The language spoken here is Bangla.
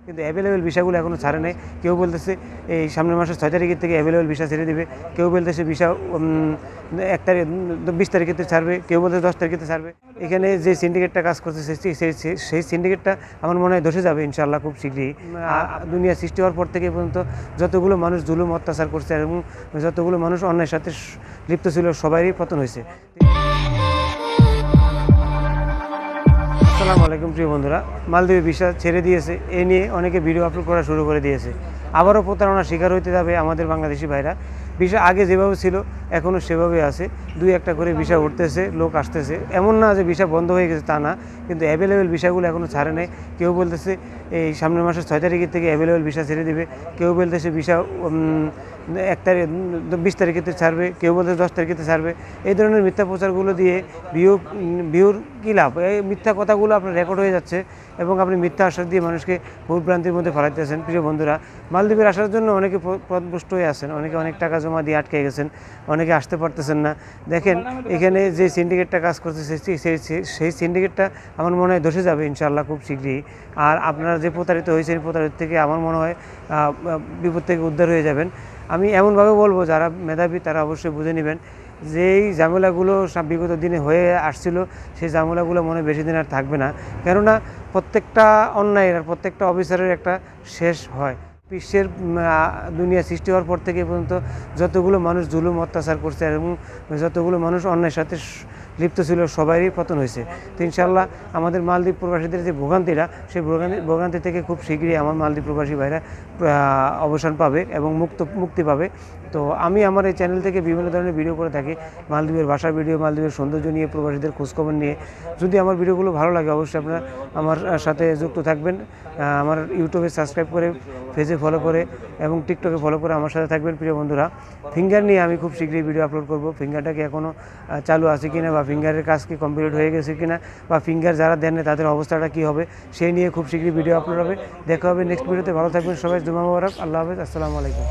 কিন্তু অ্যাভেলেবেল ভিসাগুলো এখনও ছাড়ে নাই। কেউ বলতেছে এই সামনের মাসের 6 তারিখের থেকে অ্যাভেলেবেল ভিসা ছেড়ে দেবে, কেউ বলতেছে ভিসা 1 তারিখ 20 তারিখেতে ছাড়বে, কেউ বলতেছে 10 তারিখেতে ছাড়বে। এখানে যে সিন্ডিকেটটা কাজ করছে সেই সিন্ডিকেটটা আমার মনে হয় ধসে যাবে ইনশাআল্লাহ খুব শীঘ্রই। দুনিয়া সৃষ্টি হওয়ার পর থেকে পর্যন্ত যতগুলো মানুষ জুলুম অত্যাচার করছে এবং যতগুলো মানুষ অন্যায়ের সাথে লিপ্ত ছিল সবারই পতন হয়েছে। আসসালামু আলাইকুম প্রিয় বন্ধুরা, মালদ্বীপে ভিসা ছেড়ে দিয়েছে, এ নিয়ে অনেকে ভিডিও আপলোড করা শুরু করে দিয়েছে। আবারও প্রতারণার শিকার হইতে যাবে আমাদের বাংলাদেশি ভাইরা। ভিসা আগে যেভাবে ছিল এখনও সেভাবে আছে, 2-1টা করে ভিসা উঠতেছে, লোক আসতেছে। এমন না যে ভিসা বন্ধ হয়ে গেছে তা না, কিন্তু অ্যাভেলেবেল ভিসাগুলো এখনও ছাড়ে নাই। কেউ বলতেছে এই সামনের মাসের 6 তারিখের থেকে অ্যাভেলেবেল ভিসা ছেড়ে দেবে, কেউ বলতেছে ভিসা 1 তারিখ 20 তারিখেতে ছাড়বে, কেউ বলতেছে 10 তারিখেতে ছাড়বে। এই ধরনের মিথ্যা প্রচারগুলো দিয়ে ভিউর কী লাভ? এই মিথ্যা কথাগুলো আপনার রেকর্ড হয়ে যাচ্ছে এবং আপনি মিথ্যা আশ্বাস দিয়ে মানুষকে ভুলভ্রান্তির মধ্যে ফেলাইতেছেন। প্রিয় বন্ধুরা, মালদ্বীপের আসার জন্য অনেকে পথভ্রষ্ট হয়ে আছেন, অনেকে অনেক টাকা জমা দিয়ে আটকে গেছেন, অনেকে আসতে পারতেছেন না। দেখেন এখানে যে সিন্ডিকেটটা কাজ করছে সেই সিন্ডিকেটটা আমার মনে হয় ধসে যাবে ইনশাআল্লাহ খুব শীঘ্রই। আর আপনারা যে প্রতারিত হয়েছেন, প্রতারিত থেকে আমার মনে হয় বিপদ থেকে উদ্ধার হয়ে যাবেন। আমি এমনভাবে বলবো, যারা মেধাবী তারা অবশ্যই বুঝে নেবেন যেই ঝামেলাগুলো বিগত দিনে হয়ে আসছিল, সেই ঝামেলাগুলো মনে বেশি দিন আর থাকবে না। কেননা প্রত্যেকটা অন্যায়ের আর প্রত্যেকটা অফিসারের একটা শেষ হয়। বিশ্বের দুনিয়া সৃষ্টি হওয়ার পর থেকে পর্যন্ত যতগুলো মানুষ জুলুম অত্যাচার করছে এবং যতগুলো মানুষ অন্যায়ের সাথে লিপ্ত ছিল সবারই পতন হয়েছে। তো ইনশাআল্লাহ আমাদের মালদ্বীপ প্রবাসীদের যে ভোগান্তিটা, সেই ভোগান্তি থেকে খুব শীঘ্রই আমার মালদ্বীপ প্রবাসী ভাইরা অবসান পাবে এবং মুক্তি পাবে। তো আমি আমার এই চ্যানেল থেকে বিভিন্ন ধরনের ভিডিও করে থাকি, মালদ্বীপের ভাষার ভিডিও, মালদ্বীপের সৌন্দর্য নিয়ে, প্রবাসীদের খোঁজখবর নিয়ে। যদি আমার ভিডিওগুলো ভালো লাগে অবশ্যই আপনারা আমার সাথে যুক্ত থাকবেন। আমার ইউটিউবে সাবস্ক্রাইব করে, ফেসে ফলো করে এবং টিকটকে ফলো করে আমার সাথে থাকবেন। প্রিয় বন্ধুরা, ফিঙ্গার নিয়ে আমি খুব শীঘ্রই ভিডিও আপলোড করব। ফিঙ্গারটা কি এখনও চালু আছে কিনা, বা ফিঙ্গারের কাজ কি কমপ্লিট হয়ে গেছে কিনা, বা ফিঙ্গার যারা দেন না তাদের অবস্থাটা কী হবে, সেই নিয়ে খুব শীঘ্রই ভিডিও আপলোড হবে। দেখা হবে নেক্সট ভিডিওতে। ভালো থাকবেন সবাই। জুমা মোবারক। আল্লাহ হাফেজ। আসসালামু আলাইকুম।